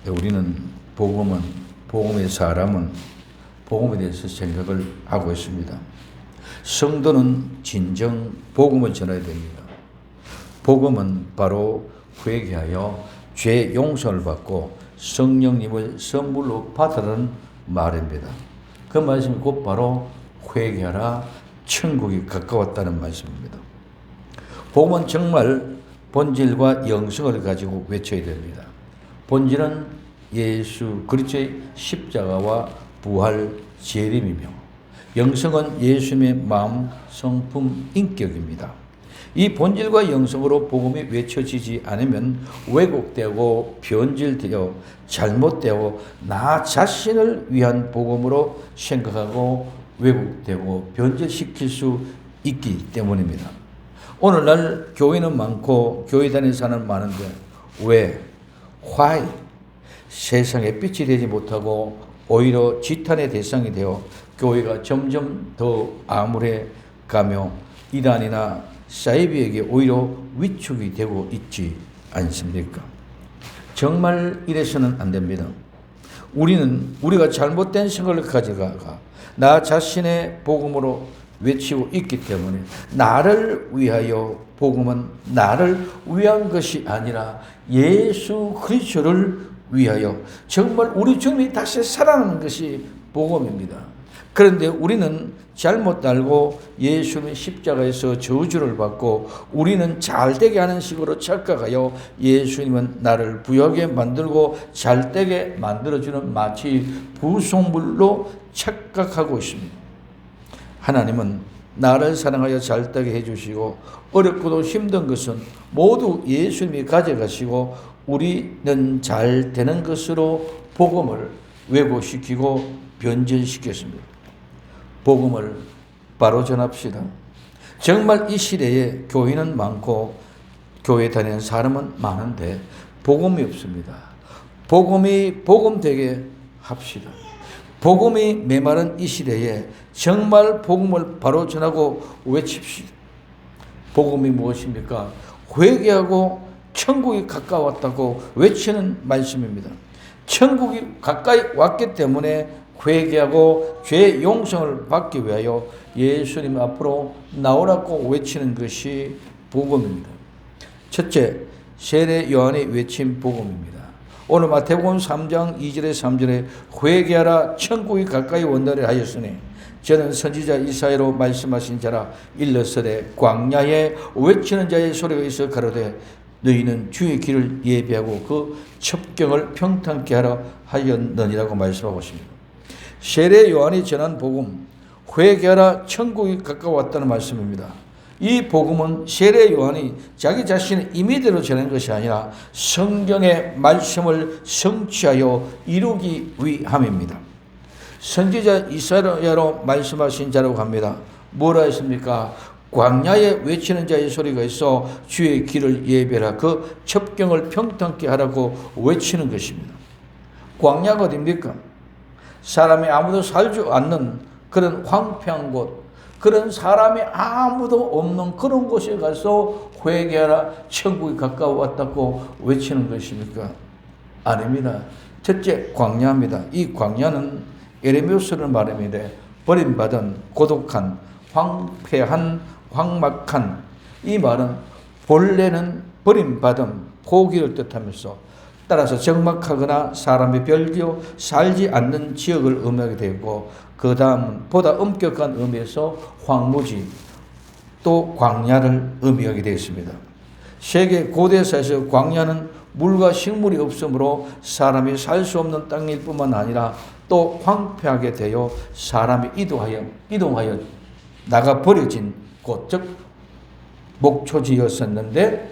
우리는 복음의 사람은 복음에 대해서 생각을 하고 있습니다. 성도는 진정 복음을 전해야 됩니다. 복음은 바로 회개하여 죄 용서를 받고 성령님을 선물로 받으라는 말입니다. 그 말씀이 곧 바로 회개하라, 천국이 가까웠다는 말씀입니다. 복음은 정말 본질과 영성을 가지고 외쳐야 됩니다. 본질은 예수 그리스도의 십자가와 부활 재림이며 영성은 예수님의 마음, 성품, 인격입니다. 이 본질과 영성으로 복음이 외쳐지지 않으면 왜곡되고 변질되어 잘못되고 나 자신을 위한 복음으로 생각하고 왜곡되고 변질시킬 수 있기 때문입니다. 오늘날 교회는 많고 교회 다니는 사람은 많은데 왜? Why? 세상에 빛이 되지 못하고 오히려 지탄의 대상이 되어 교회가 점점 더 암울해 가며 이단이나 사이비에게 오히려 위축이 되고 있지 않습니까? 정말 이래서는 안 됩니다. 우리가 잘못된 생각을 가져가 나 자신의 복음으로 외치고 있기 때문에 나를 위하여 복음은 나를 위한 것이 아니라 예수 그리스도를 위하여 정말 우리 주님이 다시 살아나는 것이 복음입니다. 그런데 우리는 잘못 알고 예수님의 십자가에서 저주를 받고 우리는 잘되게 하는 식으로 착각하여 예수님은 나를 부유하게 만들고 잘되게 만들어주는 마치 부속물로 착각하고 있습니다. 하나님은 나를 사랑하여 잘되게 해주시고 어렵고도 힘든 것은 모두 예수님이 가져가시고 우리는 잘 되는 것으로 복음을 왜곡시키고 변질시켰습니다. 복음을 바로 전합시다. 정말 이 시대에 교회는 많고 교회 다니는 사람은 많은데 복음이 없습니다. 복음 되게 합시다. 복음이 메마른 이 시대에 정말 복음을 바로 전하고 외칩시다. 복음이 무엇입니까? 회개하고 천국이 가까웠다고 외치는 말씀입니다. 천국이 가까이 왔기 때문에 회개하고 죄 용서를 받기 위하여 예수님 앞으로 나오라고 외치는 것이 복음입니다. 첫째, 세례 요한이 외친 복음입니다. 오늘 마태복음 3장 2절에 3절에 회개하라 천국이 가까이 온다를 하였으니 저는 선지자 이사야로 말씀하신 자라 일러서되 광야에 외치는 자의 소리가 있어 가로되 너희는 주의 길을 예비하고 그 첩경을 평탄케 하라 하였느니라고 말씀하고 있습니다. 세례 요한이 전한 복음, 회개하라 천국이 가까웠다는 말씀입니다. 이 복음은 세례 요한이 자기 자신의 임의대로 전한 것이 아니라 성경의 말씀을 성취하여 이루기 위함입니다. 선지자 이사야로 말씀하신 자라고 합니다. 뭐라 했습니까? 광야에 외치는 자의 소리가 있어 주의 길을 예배하라 그 첩경을 평탄케 하라고 외치는 것입니다. 광야가 어디입니까? 사람이 아무도 살지 않는 그런 황폐한 곳, 그런 사람이 아무도 없는 그런 곳에 가서 회개하라 천국이 가까워왔다고 외치는 것입니까? 아닙니다. 첫째 광야입니다. 이 광야는 에레미야서를 말합니다. 버림받은 고독한 황폐한 황막한, 이 말은 본래는 버림받은 포기를 뜻하면서 따라서 적막하거나 사람이 별교 살지 않는 지역을 의미하게 되고 그 다음은 보다 엄격한 의미에서 황무지 또 광야를 의미하게 되었습니다. 세계 고대사에서 광야는 물과 식물이 없으므로 사람이 살 수 없는 땅일 뿐만 아니라 또 황폐하게 되어 사람이 이동하여 나가 버려진 곳, 즉 목초지였었는데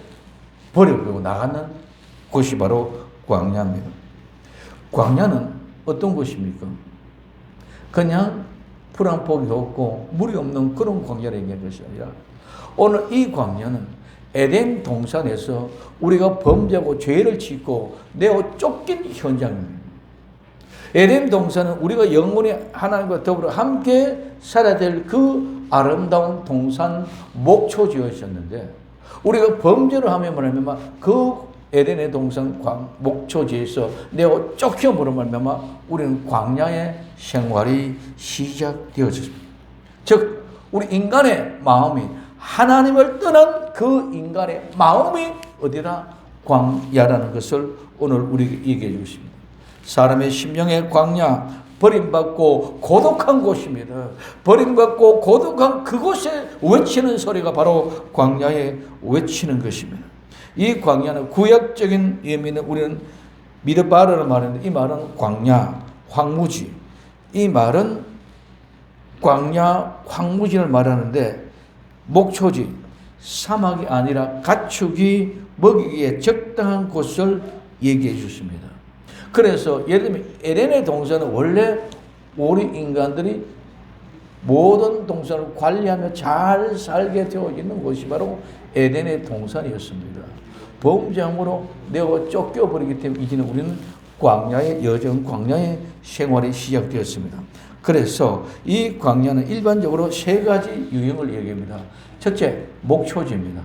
버려버리고 나가는 곳이 바로 광야입니다. 광야는 어떤 곳입니까? 그냥 풀 한 포기 없고 물이 없는 그런 광야를 얘기하는 것이 아니라 오늘 이 광야는 에덴 동산에서 우리가 범죄하고 죄를 짓고 내어 쫓긴 현장입니다. 에덴 동산은 우리가 영원히 하나님과 더불어 함께 살아야 될 그 아름다운 동산 목초지였었는데 우리가 범죄를 하면 뭐냐면 그 에덴의 동산 목초지에서 내가 쫓겨버려 말미암아 우리는 광야의 생활이 시작되어졌습니다. 즉 우리 인간의 마음이 하나님을 떠난 그 인간의 마음이 어디라? 광야라는 것을 오늘 우리에게 얘기해 주고 있습니다. 사람의 심령의 광야, 버림받고 고독한 곳입니다. 버림받고 고독한 그곳에 외치는 소리가 바로 광야에 외치는 것입니다. 이 광야는 구약적인 의미는 우리는 미드바르를 말하는데 이 말은 광야, 황무지. 이 말은 광야, 황무지를 말하는데 목초지, 사막이 아니라 가축이 먹이기에 적당한 곳을 얘기해 주십니다. 그래서 예를 들면 에덴의 동산은 원래 우리 인간들이 모든 동산을 관리하며 잘 살게 되어 있는 곳이 바로 에덴의 동산이었습니다. 범죄함으로 내가 쫓겨버리기 때문에 이제는 우리는 광야의 생활이 시작되었습니다. 그래서 이 광야는 일반적으로 세 가지 유형을 얘기합니다. 첫째, 목초지입니다.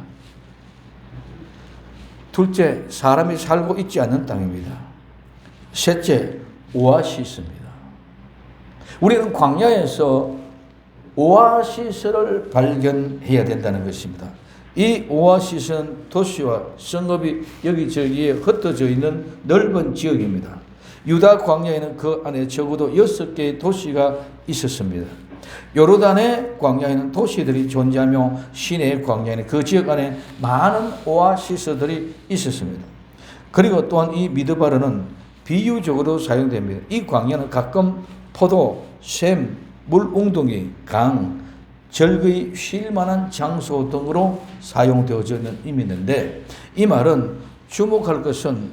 둘째, 사람이 살고 있지 않는 땅입니다. 셋째, 오아시스입니다. 우리는 광야에서 오아시스를 발견해야 된다는 것입니다. 이 오아시스는 도시와 성읍이 여기저기에 흩어져 있는 넓은 지역입니다. 유다 광야에는 그 안에 적어도 6개의 도시가 있었습니다. 요르단의 광야에는 도시들이 존재하며 시내의 광야에는 그 지역 안에 많은 오아시스들이 있었습니다. 그리고 또한 이 미드바르는 비유적으로 사용됩니다. 이 광야는 가끔 포도, 샘, 물웅덩이, 강, 절거이 쉴 만한 장소 등으로 사용되어지는 의미인데 이 말은 주목할 것은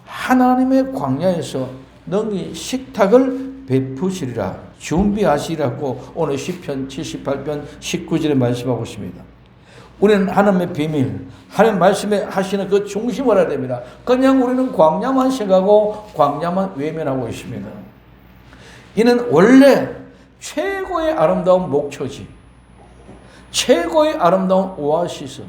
하나님의 광야에서 너희 식탁을 베푸시리라 준비하시라고 오늘 시편 78편 19절에 말씀하고 있습니다. 우리는 하나님의 비밀, 하나님 말씀에 하시는 그 중심을 알아야 됩니다. 그냥 우리는 광야만 생각하고 광야만 외면하고 있습니다. 이는 원래 최고의 아름다운 목초지, 최고의 아름다운 오아시스,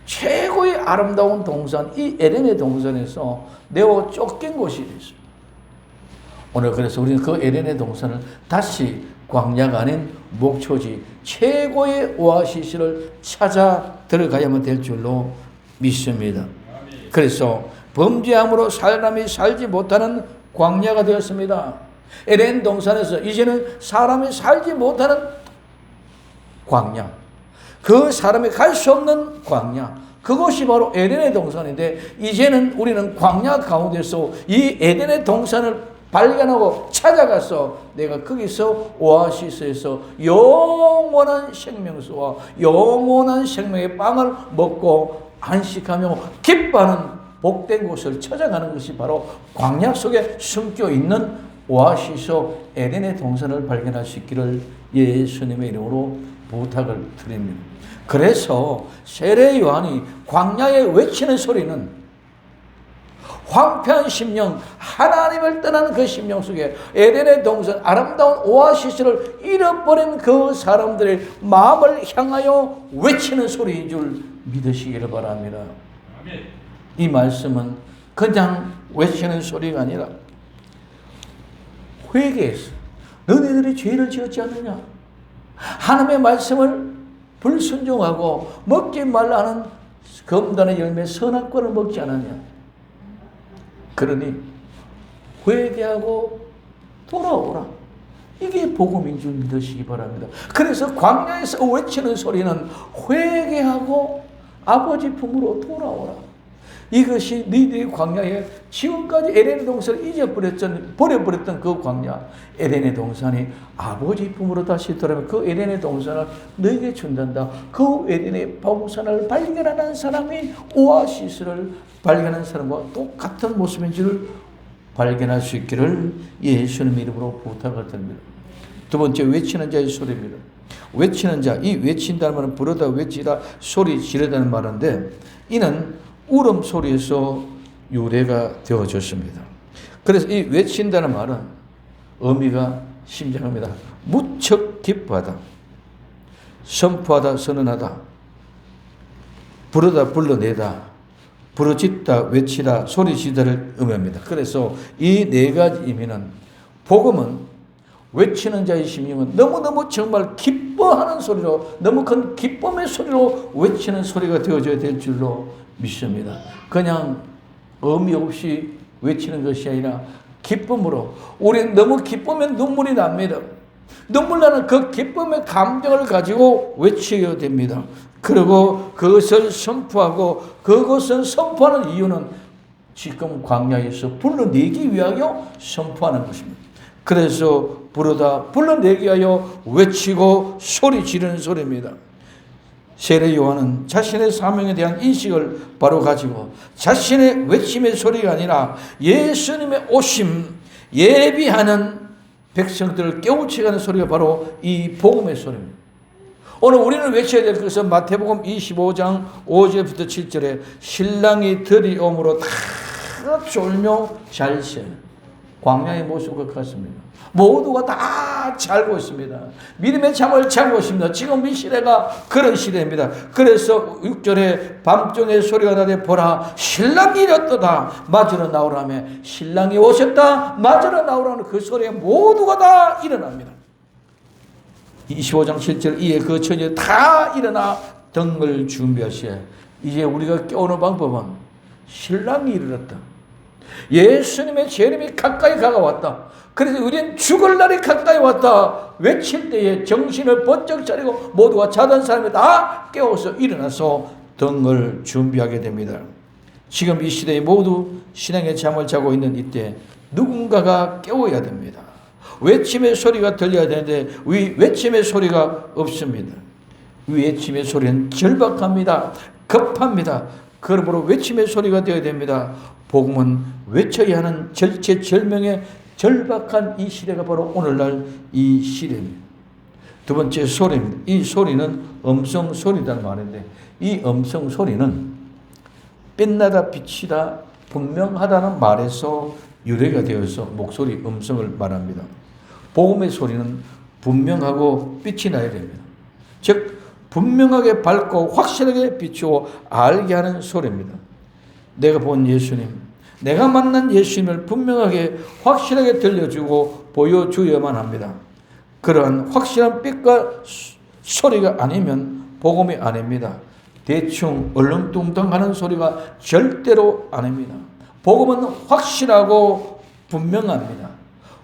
최고의 아름다운 동산, 이 에덴의 동산에서 내어 쫓긴 곳이 됐습니다. 오늘 그래서 우리는 그 에덴의 동산을 다시 광야가 아닌 목초지, 최고의 오아시스를 찾아 들어가야만 될 줄로 믿습니다. 그래서 범죄함으로 사람이 살지 못하는 광야가 되었습니다. 에덴 동산에서 이제는 사람이 살지 못하는 광야, 그 사람이 갈 수 없는 광야, 그것이 바로 에덴의 동산인데 이제는 우리는 광야 가운데서 이 에덴의 동산을 발견하고 찾아가서 내가 거기서 오아시스에서 영원한 생명수와 영원한 생명의 빵을 먹고 안식하며 기뻐하는 복된 곳을 찾아가는 것이 바로 광야 속에 숨겨 있는 오아시스 에덴의 동산을 발견할 수 있기를 예수님의 이름으로 부탁을 드립니다. 그래서 세례 요한이 광야에 외치는 소리는 황폐한 심령, 하나님을 떠나는 그 심령 속에 에덴의 동산, 아름다운 오아시스를 잃어버린 그 사람들의 마음을 향하여 외치는 소리인 줄 믿으시기를 바랍니다. 이 말씀은 그냥 외치는 소리가 아니라 회개했어. 너희들이 죄를 지었지 않느냐? 하나님의 말씀을 불순종하고 먹지 말라 하는 검단의 열매 선악과를 먹지 않았냐? 그러니 회개하고 돌아오라. 이게 복음인 줄 믿으시기 바랍니다. 그래서 광야에서 외치는 소리는 회개하고 아버지 품으로 돌아오라. 이것이 너희들이 광야에 지금까지 에덴의 동산을 버려버렸던 그 광야, 에덴의 동산이 아버지 품으로 다시 돌아오면 그 에덴의 동산을 너에게 준단다. 그 에덴의 동산을 발견하는 사람이 오아시스를 발견하는 사람과 똑같은 모습인 줄 발견할 수 있기를 예수님 이름으로 부탁을 드립니다. 두 번째, 외치는 자의 소리입니다. 외치는 자, 이 외친다는 말은 부르다, 외치다, 소리 지르다는 말인데 이는 울음소리에서 유래가 되어졌습니다. 그래서 이 외친다는 말은 의미가 심장합니다. 무척 기뻐하다, 선포하다, 선언하다, 부르다, 불러내다, 부르짖다, 외치다, 소리지다를 의미합니다. 그래서 이 네 가지 의미는, 복음은 외치는 자의 심령은 너무너무 정말 기뻐하는 소리로, 너무 큰 기쁨의 소리로 외치는 소리가 되어져야 될 줄로 믿습니다. 그냥 의미 없이 외치는 것이 아니라 기쁨으로, 우리는 너무 기쁘면 눈물이 납니다. 눈물 나는 그 기쁨의 감정을 가지고 외쳐야 됩니다. 그리고 그것을 선포하고, 그것을 선포하는 이유는 지금 광야에서 불러내기 위하여 선포하는 것입니다. 그래서 부르다, 불러내기 위하여 외치고 소리 지르는 소리입니다. 세례 요한은 자신의 사명에 대한 인식을 바로 가지고 자신의 외침의 소리가 아니라 예수님의 오심, 예비하는 백성들을 깨우쳐가는 소리가 바로 이 복음의 소리입니다. 오늘 우리는 외쳐야 될 것은 마태복음 25장 5절부터 7절에 신랑이 들이옴으로 다 졸며 잘 쉬어요. 광야의 모습과 같습니다. 모두가 다 자고 있습니다. 믿음의 잠을 자고 있습니다. 지금 이 시대가 그런 시대입니다. 그래서 6절에 밤중에 소리가 나되 보라 신랑이 이렇도다 맞으러 나오라며, 신랑이 오셨다 맞으러 나오라는 그 소리에 모두가 다 일어납니다. 25장 7절 이에 그 처녀 다 일어나 등을 준비하시에. 이제 우리가 깨우는 방법은 신랑이 이르렀다. 예수님의 재림이 가까이 다가왔다. 그래서 우리는 죽을 날이 가까이 왔다. 외칠 때에 정신을 번쩍 차리고 모두가 자던 사람이 다 깨워서 일어나서 등을 준비하게 됩니다. 지금 이 시대에 모두 신앙의 잠을 자고 있는 이때 누군가가 깨워야 됩니다. 외침의 소리가 들려야 되는데 외침의 소리가 없습니다. 외침의 소리는 절박합니다. 급합니다. 그러므로 외침의 소리가 되어야 됩니다. 복음은 외쳐야 하는 절체절명의 절박한 이 시대가 바로 오늘날 이 시대입니다. 두 번째 소리입니다. 이 소리는 음성 소리라는 말인데, 이 음성 소리는 빛나다 빛이다 분명하다는 말에서 유래가 되어서 목소리 음성을 말합니다. 복음의 소리는 분명하고 빛이 나야 됩니다. 즉 분명하게 밝고 확실하게 비추어 알게 하는 소리입니다. 내가 본 예수님, 내가 만난 예수님을 분명하게 확실하게 들려주고 보여주어야만 합니다. 그러한 확실한 빛과 소리가 아니면 복음이 아닙니다. 대충 얼렁뚱땅하는 소리가 절대로 아닙니다. 복음은 확실하고 분명합니다.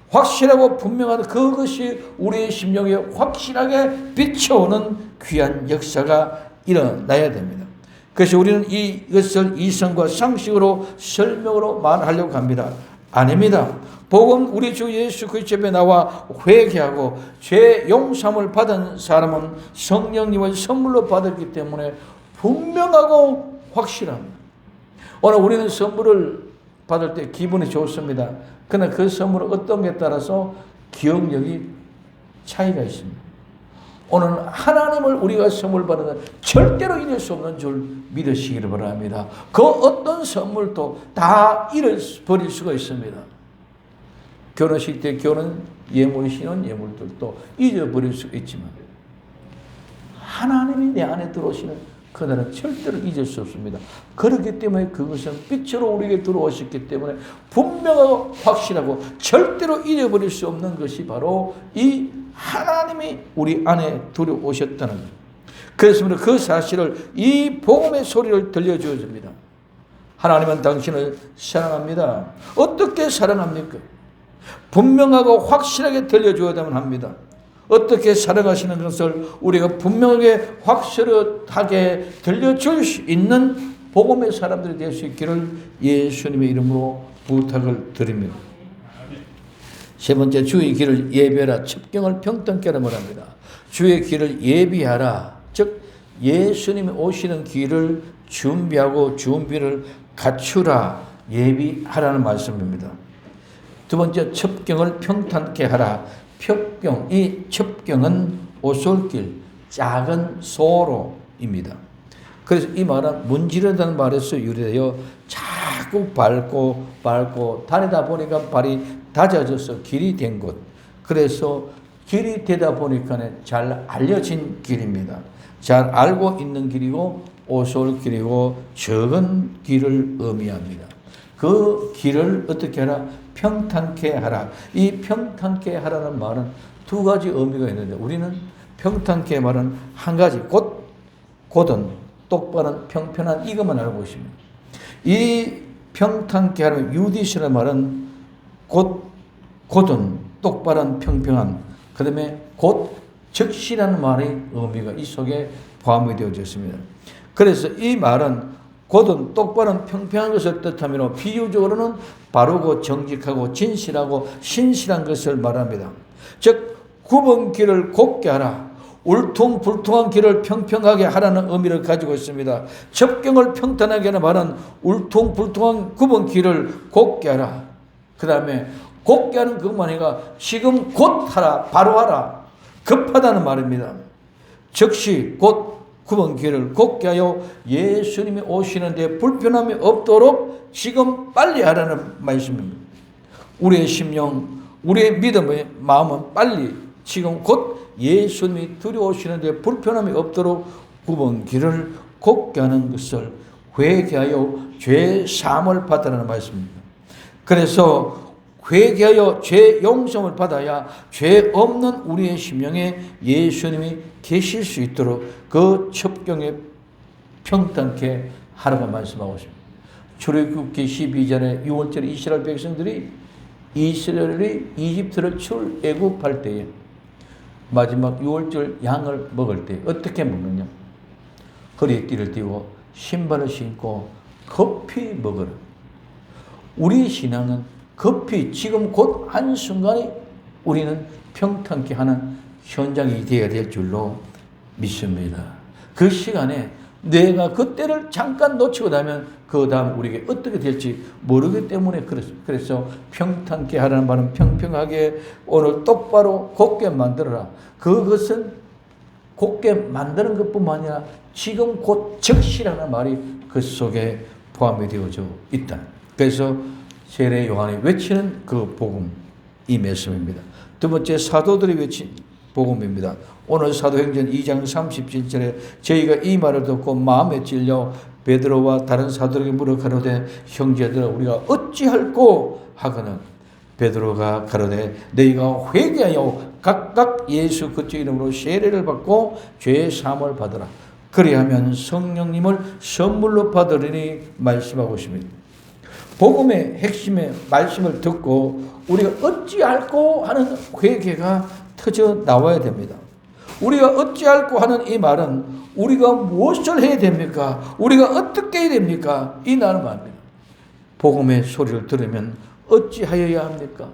확실하고 분명한 그것이 우리의 심령에 확실하게 비춰오는 귀한 역사가 일어나야 됩니다. 그래서 우리는 이것을 이성과 상식으로 설명으로 말하려고 합니다. 아닙니다. 복음 우리 주 예수 그리스도 앞에 나와 회개하고 죄 용서함을 받은 사람은 성령님을 선물로 받았기 때문에 분명하고 확실합니다. 오늘 우리는 선물을 받을 때 기분이 좋습니다. 그러나 그 선물은 어떤 게 따라서 기억력이 차이가 있습니다. 오늘 하나님을 우리가 선물 받는 절대로 잃을 수 없는 줄 믿으시기를 바랍니다. 그 어떤 선물도 다 잃어버릴 수가 있습니다. 결혼식 때 결혼 예물 신은 예물들도 잊어버릴 수 있지만 하나님이 내 안에 들어오시는 그날은 절대로 잊을 수 없습니다. 그렇기 때문에 그것은 빛으로 우리에게 들어오셨기 때문에 분명하고 확실하고 절대로 잊어버릴 수 없는 것이 바로 이 하나님이 우리 안에 들어오셨다는 것. 그래서 그 사실을 이 복음의 소리를 들려주어야 됩니다. 하나님은 당신을 사랑합니다. 어떻게 사랑합니까? 분명하고 확실하게 들려주어야만 합니다. 어떻게 사랑하시는 것을 우리가 분명하게 확실하게 들려줄 수 있는 복음의 사람들이 될 수 있기를 예수님의 이름으로 부탁을 드립니다. 세 번째, 주의 길을 예비하라. 첩경을 평등케 하라 말합니다. 주의 길을 예비하라. 즉 예수님이 오시는 길을 준비하고 준비를 갖추라. 예비하라는 말씀입니다. 두 번째, 첩경을 평탄케 하라. 첩경, 이 첩경은 오솔길, 작은 소로입니다. 그래서 이 말은 문지르다는 말에서 유래되어 자꾸 밟고 다니다 보니까 발이 다져져서 길이 된 곳. 그래서 길이 되다 보니까 잘 알려진 길입니다. 잘 알고 있는 길이고 오솔길이고 적은 길을 의미합니다. 그 길을 어떻게 하라? 평탄케 하라. 이 평탄케 하라는 말은 두 가지 의미가 있는데 우리는 평탄케 말은 한 가지, 곧은 똑바른 평편한 이것만 알고 있습니다. 이 평탄케 하라는 유디시라는 말은 곧은 똑바른 평평한, 그 다음에 곧 적시라는 말의 의미가 이 속에 포함이 되어져 있습니다. 그래서 이 말은 곧은 똑바른 평평한 것을 뜻하며 비유적으로는 바르고 정직하고 진실하고 신실한 것을 말합니다. 즉 굽은 길을 곱게 하라, 울퉁불퉁한 길을 평평하게 하라는 의미를 가지고 있습니다. 접경을 평탄하게 하는 말은 울퉁불퉁한 굽은 길을 곱게 하라. 그 다음에 곱게 하는 그것만 아니라 지금 곧 하라, 바로 하라, 급하다는 말입니다. 즉시 곧 굽은 길을 곱게 하여 예수님이 오시는데 불편함이 없도록 지금 빨리 하라는 말씀입니다. 우리의 심령, 우리의 믿음의 마음은 빨리 지금 곧 예수님이 들여오시는데 불편함이 없도록 굽은 길을 곱게 하는 것을 회개하여 죄 사함을 받으라는 말씀입니다. 그래서 회개하여 죄 용서를 받아야 죄 없는 우리의 심령에 예수님이 계실 수 있도록 그 첩경에 평탄케 하라고 말씀하고 있습니다. 출애굽기 12장에 6월절에 이스라엘 백성들이 이스라엘이 이집트를 출애굽할 때에 마지막 6월절 양을 먹을 때 어떻게 먹느냐? 허리에 띠를 띠고 신발을 신고 급히 먹으라. 우리 신앙은 급히 지금 곧 한순간에 우리는 평탄케 하는 현장이 되어야 될 줄로 믿습니다. 그 시간에 내가 그때를 잠깐 놓치고 나면 그 다음 우리에게 어떻게 될지 모르기 때문에 그래서 평탄케 하라는 말은 평평하게 오늘 똑바로 곱게 만들어라. 그것은 곱게 만드는 것뿐만 아니라 지금 곧 적시라는 말이 그 속에 포함이 되어져 있다. 그래서 세례 요한이 외치는 그 복음, 이 말씀입니다. 두 번째, 사도들이 외친 복음입니다. 오늘 사도행전 2장 37절에 저희가 이 말을 듣고 마음에 찔려 베드로와 다른 사도들에게 물어 가로되 형제들아 우리가 어찌할꼬 하거늘 베드로가 가로되 너희가 회개하여 각각 예수 그리스도 이름으로 세례를 받고 죄 사함을 받으라. 그리하면 성령님을 선물로 받으리니 말씀하고 있습니다. 복음의 핵심의 말씀을 듣고 우리가 어찌할꼬 하는 회개가 터져 나와야 됩니다. 우리가 어찌할꼬 하는 이 말은 우리가 무엇을 해야 됩니까? 우리가 어떻게 해야 됩니까? 이 나는 말입니다. 복음의 소리를 들으면 어찌하여야 합니까?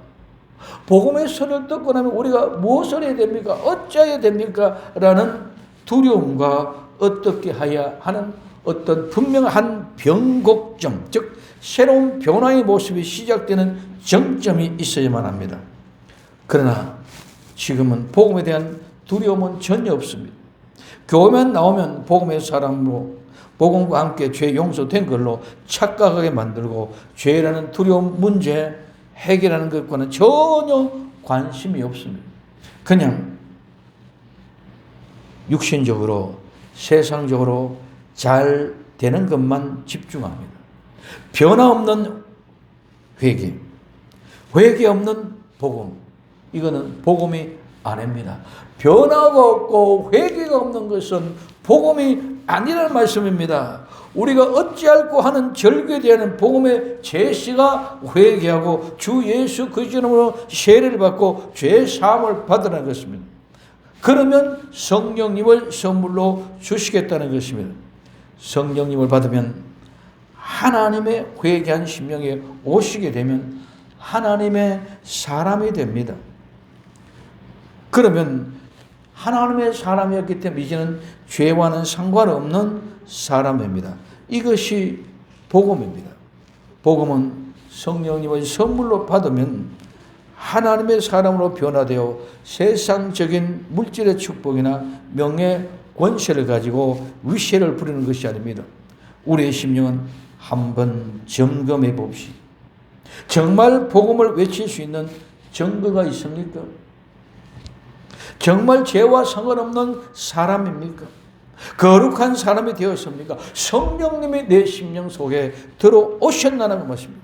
복음의 소리를 듣고 나면 우리가 무엇을 해야 됩니까? 어찌해야 됩니까? 라는 두려움과 어떻게 해야 하는 어떤 분명한 변곡점, 즉 새로운 변화의 모습이 시작되는 정점이 있어야만 합니다. 그러나 지금은 복음에 대한 두려움은 전혀 없습니다. 교회만 나오면 복음의 사람으로 복음과 함께 죄 용서된 걸로 착각하게 만들고 죄라는 두려움 문제 해결하는 것과는 전혀 관심이 없습니다. 그냥 육신적으로 세상적으로 잘 되는 것만 집중합니다. 변화 없는 회개 없는 복음, 이거는 복음이 아닙니다. 변화가 없고 회개가 없는 것은 복음이 아니라는 말씀입니다. 우리가 어찌할꼬 하는 절기에 대한 복음의 제시가 회개하고 주 예수 그리스도 이름으로 세례를 받고 죄 사함을 받으라는 것입니다. 그러면 성령님을 선물로 주시겠다는 것입니다. 성령님을 받으면 하나님의 회개한 심령에 오시게 되면 하나님의 사람이 됩니다. 그러면 하나님의 사람이었기 때문에 이제는 죄와는 상관없는 사람입니다. 이것이 복음입니다. 복음은 성령님의 선물로 받으면 하나님의 사람으로 변화되어 세상적인 물질의 축복이나 명예, 권세를 가지고 위세를 부리는 것이 아닙니다. 우리의 심령은 한번 점검해 봅시다. 정말 복음을 외칠 수 있는 증거가 있습니까? 정말 죄와 상관없는 사람입니까? 거룩한 사람이 되었습니까? 성령님이 내 심령 속에 들어오셨다는 것입니다.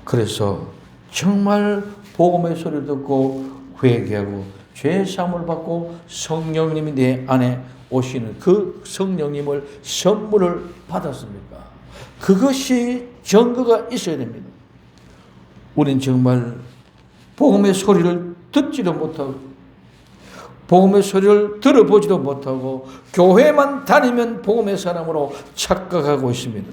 그래서 정말 복음의 소리를 듣고 회개하고 죄 사함을 받고 성령님이 내 안에 오시는 그 성령님을 선물을 받았습니까? 그것이 증거가 있어야 됩니다. 우린 정말 복음의 소리를 듣지도 못하고 복음의 소리를 들어보지도 못하고 교회만 다니면 복음의 사람으로 착각하고 있습니다.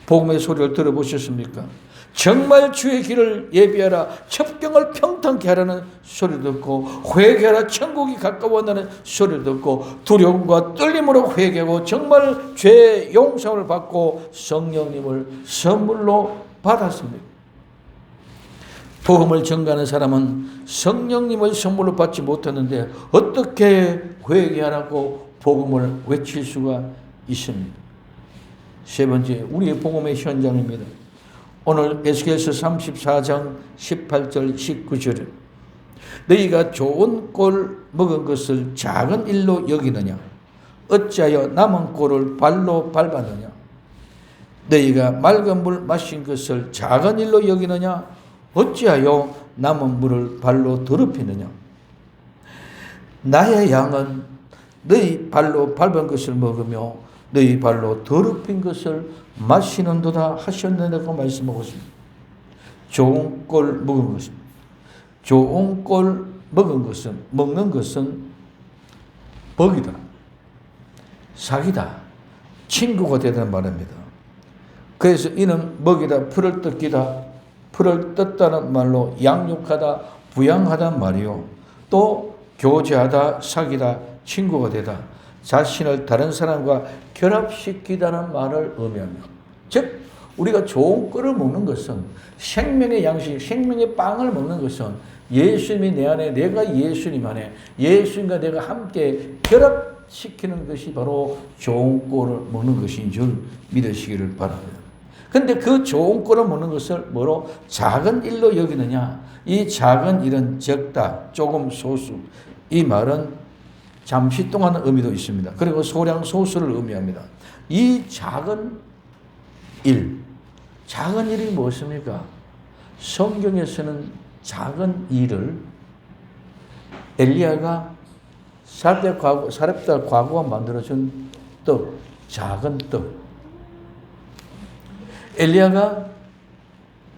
복음의 소리를 들어보셨습니까? 정말 주의 길을 예비하라, 첩경을 평탄케 하라는 소리를 듣고 회개하라, 천국이 가까워한다는 소리를 듣고 두려움과 떨림으로 회개하고 정말 죄 용서를 받고 성령님을 선물로 받았습니다. 복음을 전가하는 사람은 성령님을 선물로 받지 못했는데 어떻게 회개하라고 복음을 외칠 수가 있습니다. 세 번째, 우리의 복음의 현장입니다. 오늘 에스겔서 34장 18절 19절에 너희가 좋은 꼴 먹은 것을 작은 일로 여기느냐? 어찌하여 남은 꼴을 발로 밟았느냐? 너희가 맑은 물 마신 것을 작은 일로 여기느냐? 어찌하여 남은 물을 발로 더럽히느냐? 나의 양은 너희 발로 밟은 것을 먹으며 너희 발로 더럽힌 것을 마시는도다 하셨느냐고 말씀하고 있습니다. 좋은 꼴 먹은 것입니다. 좋은 꼴 먹은 것은, 먹는 것은 복이다, 사기다, 친구가 되다는 말입니다. 그래서 이는 먹이다, 풀을 뜯기다, 풀을 뜯다는 말로 양육하다, 부양하다는 말이요. 또 교제하다, 사귀다, 친구가 되다, 자신을 다른 사람과 결합시키다는 말을 의미합니다. 즉 우리가 좋은 꼴을 먹는 것은 생명의 양식, 생명의 빵을 먹는 것은 예수님이 내 안에, 내가 예수님 안에, 예수님과 내가 함께 결합시키는 것이 바로 좋은 꼴을 먹는 것인 줄 믿으시기를 바랍니다. 그런데 그 좋은 꼴을 먹는 것을 뭐로? 작은 일로 여기느냐? 이 작은 일은 적다, 조금, 소수. 이 말은 잠시 동안의 의미도 있습니다. 그리고 소량, 소수를 의미합니다. 이 작은 일, 작은 일이 무엇입니까? 성경에서는 작은 일을 엘리야가 사렙다 과부가 만들어준 떡, 작은 떡. 엘리야가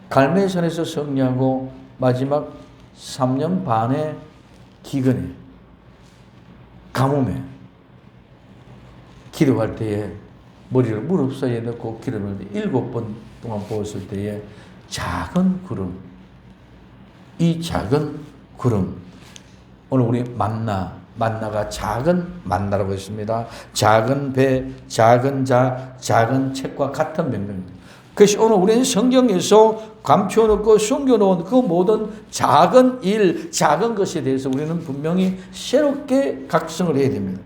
갈멜산에서 승리하고 마지막 3년 반의 기근에, 가뭄에 기도할 때에 머리를 무릎 사이에 넣고 기름을 7번 동안 부었을 때에 작은 구름, 이 작은 구름, 오늘 우리 만나가 작은 만나라고 했습니다. 작은 배, 작은 자, 작은 책과 같은 명령입니다. 그래서 오늘 우리는 성경에서 감춰놓고 숨겨놓은 그 모든 작은 일, 작은 것에 대해서 우리는 분명히 새롭게 각성을 해야 됩니다.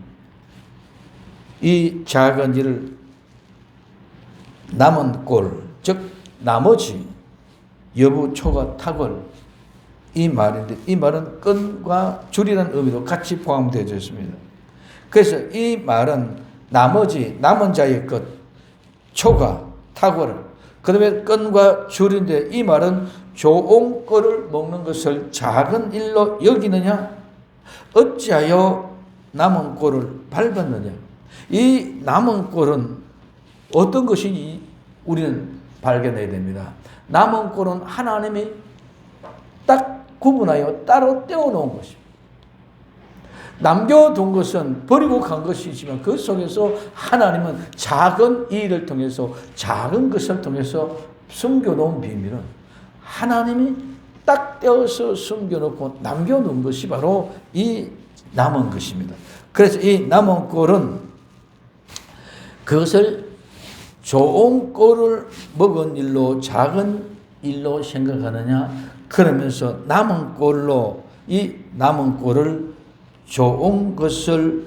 이 작은 일을 남은 꼴, 즉 나머지, 여부, 초과, 탁월, 이 말인데 이 말은 끈과 줄이라는 의미도 같이 포함되어 있습니다. 그래서 이 말은 나머지, 남은 자의 것, 초과, 탁월, 그 다음에 끈과 줄인데 이 말은 좋은 꼴을 먹는 것을 작은 일로 여기느냐? 어찌하여 남은 꼴을 밟았느냐? 이 남은 꼴은 어떤 것인지 우리는 발견해야 됩니다. 남은 꼴은 하나님이 딱 구분하여 따로 떼어놓은 것입니다. 남겨둔 것은 버리고 간 것이지만 그 속에서 하나님은 작은 일을 통해서, 작은 것을 통해서 숨겨놓은 비밀은 하나님이 딱 떼어서 숨겨놓고 남겨놓은 것이 바로 이 남은 것입니다. 그래서 이 남은 꼴은 그것을 좋은 꼴을 먹은 일로, 작은 일로 생각하느냐? 그러면서 남은 꼴로, 이 남은 꼴을 좋은 것을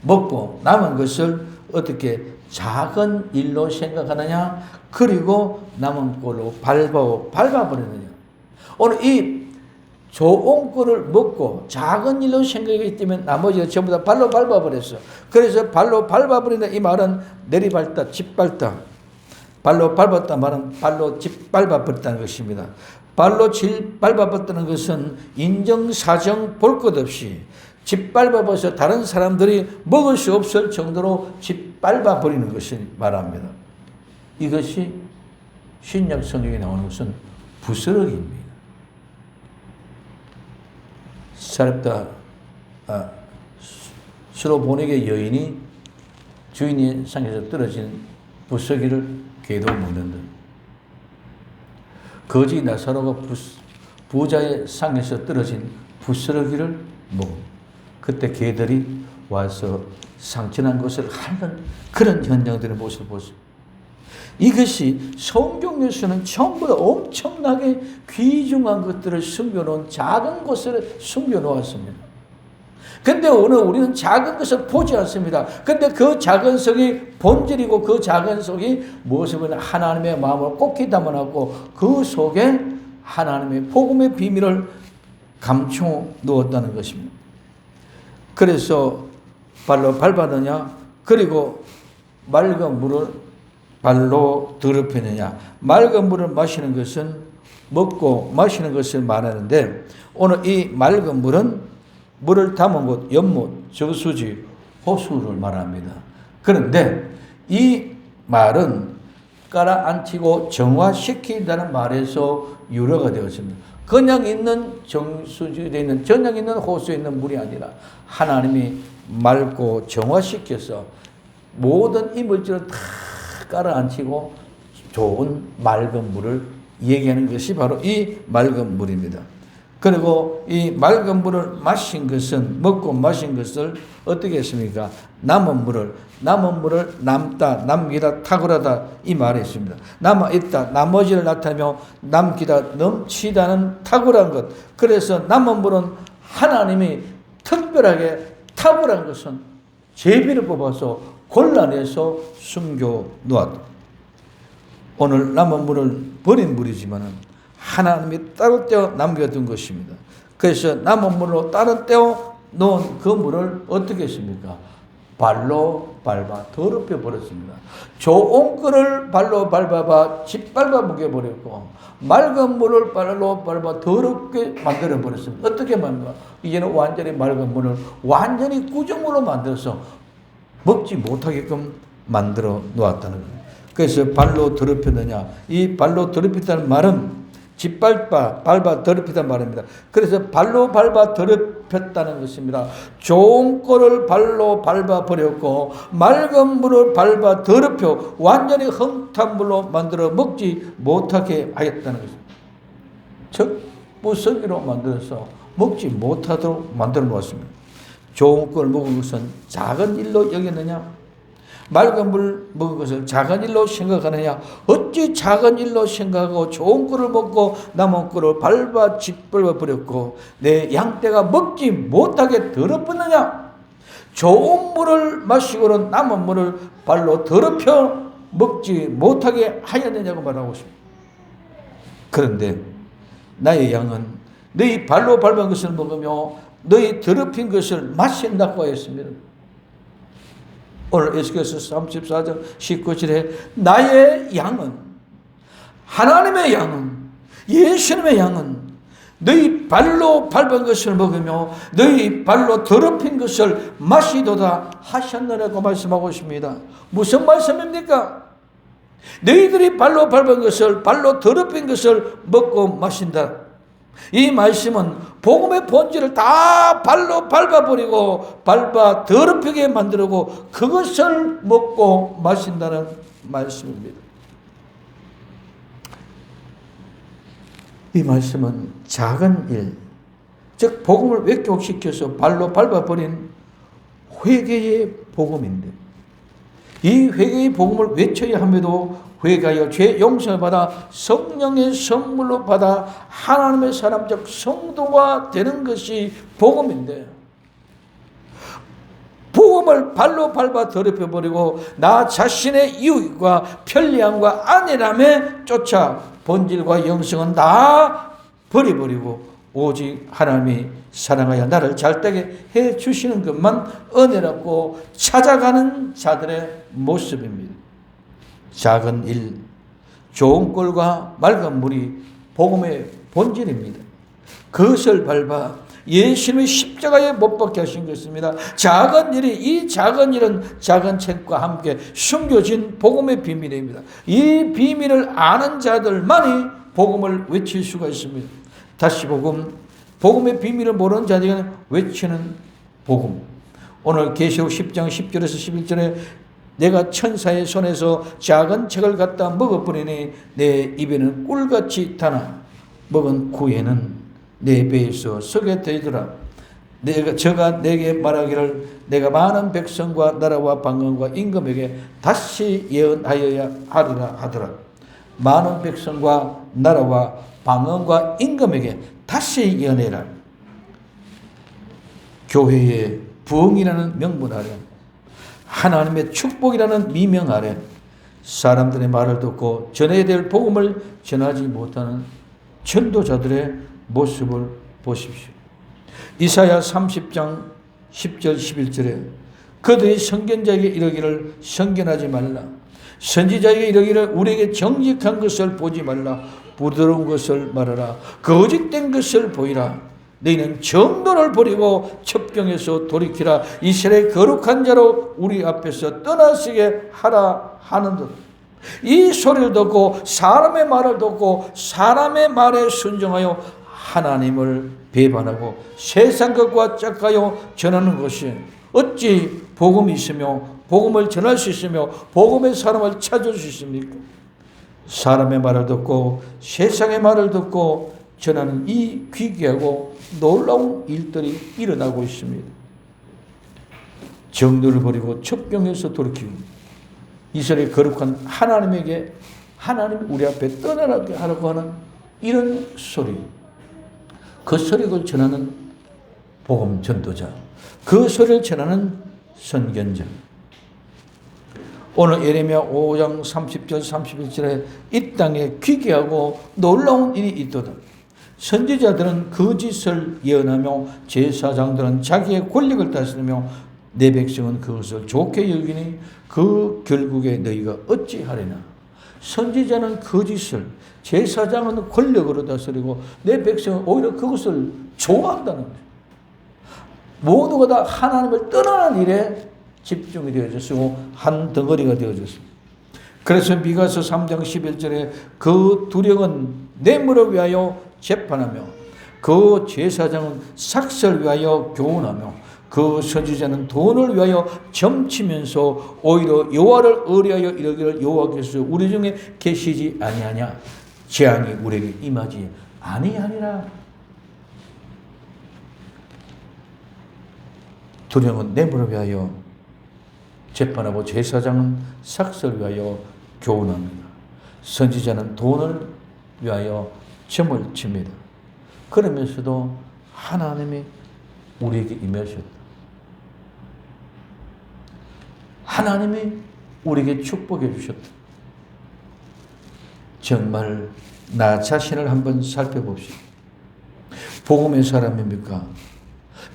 먹고 남은 것을 어떻게 작은 일로 생각하느냐? 그리고 남은 꼴로 밟아버리느냐? 오늘 이 좋은 거를 먹고 작은 일로 생각하기 때문에 나머지가 전부 다 발로 밟아버렸어. 그래서 발로 밟아버린다 이 말은 내리밟다, 짓밟다. 발로 밟았다 말은 발로 짓밟아버렸다는 것입니다. 발로 짓밟아버렸다는 것은 인정사정 볼 것 없이 짓밟아버려서 다른 사람들이 먹을 수 없을 정도로 짓밟아버리는 것을 말합니다. 이것이 신약 성경에 나오는 것은 부스러기입니다. 사렙다 수로보닉의 여인이 주인의 상에서 떨어진 부스러기를 개도 먹는 듯 거지 나사로가 부자의 상에서 떨어진 부스러기를 먹어. 그때 개들이 와서 상처난 것을 하는 그런 현장들의 모습을 보세요. 이것이 성경에서는 전부 다 엄청나게 귀중한 것들을 숨겨놓은 작은 것을 숨겨놓았습니다. 근데 오늘 우리는 작은 것을 보지 않습니다. 근데 그 작은 속이 본질이고 그 작은 속이 무엇이면 하나님의 마음을 꼭히 담아놨고 그 속에 하나님의 복음의 비밀을 감춰 놓았다는 것입니다. 그래서 발로 밟았느냐 그리고 맑은 물을 발로 더럽히느냐. 맑은 물을 마시는 것은 먹고 마시는 것을 말하는데 오늘 이 맑은 물은 물을 담은 곳, 연못, 저수지, 호수를 말합니다. 그런데 이 말은 깔아앉히고 정화시킨다는 말에서 유래가 되었습니다. 그냥 있는 정수지에 있는 그냥 있는 호수에 있는 물이 아니라 하나님이 맑고 정화시켜서 모든 이물질을 다 깔아앉히고 좋은 맑은 물을 얘기하는 것이 바로 이 맑은 물입니다. 그리고 이 맑은 물을 마신 것은 먹고 마신 것을 어떻게 했습니까? 남은 물을 남다, 남기다, 탁월하다 이 말이 있습니다. 남아있다, 나머지를 나타내며 남기다, 넘치다는 탁월한 것. 그래서 남은 물은 하나님이 특별하게 탁월한 것은 제비를 뽑아서 골라내서 숨겨 놓았다. 오늘 남은 물을 버린 물이지만 하나님이 따로 떼어 남겨둔 것입니다. 그래서 남은 물로 따로 떼어 놓은 그 물을 어떻게 했습니까? 발로 밟아 더럽혀 버렸습니다. 좋은 거를 발로 밟아봐 짓밟아 먹여버렸고 맑은 물을 발로 밟아 더럽게 만들어 버렸습니다. 어떻게 만들어? 이제는 완전히 맑은 물을 완전히 구정물로 만들어서 먹지 못하게끔 만들어 놓았다는 거예요. 그래서 발로 더럽혔느냐. 이 발로 더럽혔다는 말은 짓밟아, 밟아 더럽히단 말입니다. 그래서 발로 밟아 더럽혔다는 것입니다. 좋은 거를 발로 밟아 버렸고 맑은 물을 밟아 더럽혀 완전히 흥탄 물로 만들어 먹지 못하게 하였다는 것입니다. 즉 부스러기로 만들어서 먹지 못하도록 만들어 놓았습니다. 좋은 걸 먹은 것은 작은 일로 여겼느냐? 맑은 물 먹은 것을 작은 일로 생각하느냐? 어찌 작은 일로 생각하고 좋은 꿀을 먹고 남은 꿀을 밟아 짓밟아 버렸고 내 양떼가 먹지 못하게 더럽혔느냐? 좋은 물을 마시고는 남은 물을 발로 더럽혀 먹지 못하게 하였느냐고 말하고 있습니다. 그런데 나의 양은 너희 발로 밟은 것을 먹으며 너희 더럽힌 것을 마신다고 하였습니다. 오늘 에스겔서 34장 19절에 나의 양은 하나님의 양은 예수님의 양은 너희 발로 밟은 것을 먹으며 너희 발로 더럽힌 것을 마시도다 하셨느라고 말씀하고 있습니다. 무슨 말씀입니까? 너희들이 발로 밟은 것을 발로 더럽힌 것을 먹고 마신다. 이 말씀은 복음의 본질을 다 발로 밟아버리고 밟아 더럽히게 만들고 그것을 먹고 마신다는 말씀입니다. 이 말씀은 작은 일, 즉 복음을 왜곡시켜서 발로 밟아버린 회개의 복음인데 이 회개의 복음을 외쳐야 함에도 회개하여 죄 용서를 받아 성령의 선물로 받아 하나님의 사람적 성도가 되는 것이 복음인데 복음을 발로 밟아 더럽혀버리고 나 자신의 이익과 편리함과 안일함에 쫓아 본질과 영성은 다 버려버리고 오직 하나님이 사랑하여 나를 잘되게 해 주시는 것만 은혜라고 찾아가는 자들의 모습입니다. 작은 일, 좋은 꼴과 맑은 물이 복음의 본질입니다. 그것을 밟아 예수님의 십자가에 못 박게 하신 것입니다. 작은 일이, 이 작은 일은 작은 책과 함께 숨겨진 복음의 비밀입니다. 이 비밀을 아는 자들만이 복음을 외칠 수가 있습니다. 다시 복음의 비밀을 모르는 자들에게 외치는 복음. 오늘 계시록 10장 10절에서 11절에 내가 천사의 손에서 작은 책을 갖다 먹어버리니 내 입에는 꿀같이 타나 먹은 후에는 내 배에서 썩게 되더라. 저가 내게 말하기를 내가 많은 백성과 나라와 방언과 임금에게 다시 예언하여야 하리라 하더라. 많은 백성과 나라와 방언과 임금에게 다시 예언해라. 교회의 부흥이라는 명분 아래, 하나님의 축복이라는 미명 아래 사람들의 말을 듣고 전해야 될 복음을 전하지 못하는 전도자들의 모습을 보십시오. 이사야 30장 10절 11절에 그들이 선견자에게 이르기를 선견하지 말라. 선지자에게 이르기를 우리에게 정직한 것을 보지 말라. 부드러운 것을 말하라. 거짓된 것을 보이라. 너희는 정도를 버리고 첩경에서 돌이키라. 이스라엘 거룩한 자로 우리 앞에서 떠나시게 하라 하는도다. 이 소리를 듣고 사람의 말을 듣고 사람의 말에 순종하여 하나님을 배반하고 세상 것과 짝가요 전하는 것이 어찌 복음이 있으며 복음을 전할 수 있으며 복음의 사람을 찾을 수 있습니까? 사람의 말을 듣고 세상의 말을 듣고 전하는 이 귀귀하고 놀라운 일들이 일어나고 있습니다. 정도를 버리고 첩경에서 돌이키고 이스라엘 거룩한 하나님에게 하나님 우리 앞에 떠나게 하라고 하는 이런 소리, 그 소리를 전하는 복음 전도자, 그 소리를 전하는 선견자. 오늘 예레미야 5장 30절 31절에 이 땅에 귀귀하고 놀라운 일이 있도다. 선지자들은 거짓을 예언하며 제사장들은 자기의 권력을 다스리며 내 백성은 그것을 좋게 여기니 그 결국에 너희가 어찌하리나. 선지자는 거짓을, 제사장은 권력으로 다스리고 내 백성은 오히려 그것을 좋아한다는 거예요. 모두가 다 하나님을 떠나는 일에 집중이 되어졌고 한 덩어리가 되어졌습니다. 그래서 미가서 3장 11절에 그 두령은 뇌물을 위하여 재판하며 그 제사장은 삭슬을 위하여 교훈하며 그 선지자는 돈을 위하여 점치면서 오히려 여호와를 의뢰하여 이르기를 여호와께서 우리 중에 계시지 아니하냐. 재앙이 우리에게 임하지 아니하니라. 두령은 뇌물을 위하여 재판하고 제사장은 삭슬을 위하여 교훈합니다. 선지자는 돈을 위하여 점을 칩니다. 그러면서도 하나님이 우리에게 임하셨다. 하나님이 우리에게 축복해 주셨다. 정말 나 자신을 한번 살펴봅시다. 복음의 사람입니까?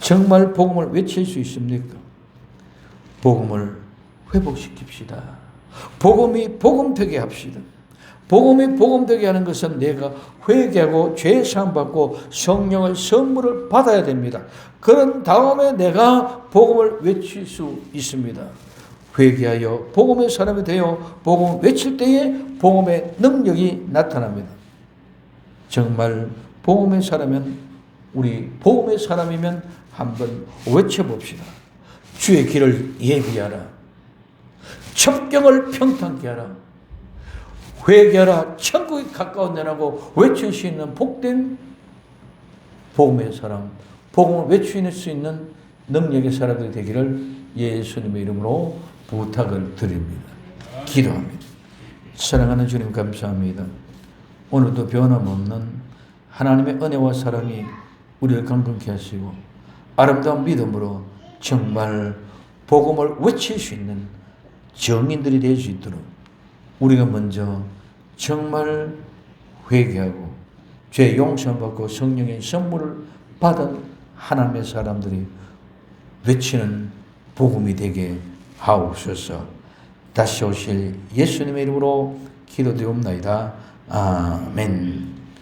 정말 복음을 외칠 수 있습니까? 복음을 회복시킵시다. 복음이 복음되게 합시다. 복음이 복음되게 하는 것은 내가 회개하고 죄 사함받고 성령의 선물을 받아야 됩니다. 그런 다음에 내가 복음을 외칠 수 있습니다. 회개하여 복음의 사람이 되어 복음을 외칠 때에 복음의 능력이 나타납니다. 정말 복음의 사람은 우리 복음의 사람이면 한번 외쳐봅시다. 주의 길을 예비하라. 첩경을 평탄케 하라. 회개하라. 천국이 가까운 데라고 외칠 수 있는 복된 복음의 사람, 복음을 외칠 수 있는 능력의 사람들이 되기를 예수님의 이름으로 부탁을 드립니다. 기도합니다. 사랑하는 주님 감사합니다. 오늘도 변함없는 하나님의 은혜와 사랑이 우리를 강건케 하시고 아름다운 믿음으로 정말 복음을 외칠 수 있는 정인들이 될 수 있도록 우리가 먼저 정말 회개하고 죄 용서 받고 성령의 선물을 받은 하나님의 사람들이 외치는 복음이 되게 하옵소서. 다시 오실 예수님의 이름으로 기도드리옵나이다. 아멘.